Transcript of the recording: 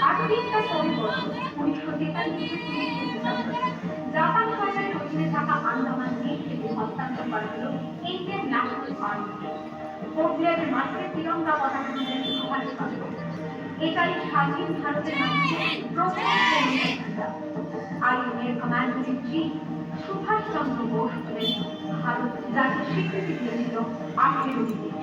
আধুনিকতার পরিবর্তন 1943 জাপান সরকারের অধীনে থাকা আন্দামান দ্বীপ থেকে হস্তান্তর করা হল ইন্ডিয়ান ন্যাশনাল আর্মিকে। পোর্টব্লেয়ারের মাঠে তিরঙ্গা পতাকা তুলে সুভাষ চন্দ্র। এটাই স্বাধীন ভারতের মাটিতে প্রথম আইএনএর commander in chief Subhash Chandra Bose হলেন ভারত জাতির স্বীকৃতি দিয়েছিল 18 वंदे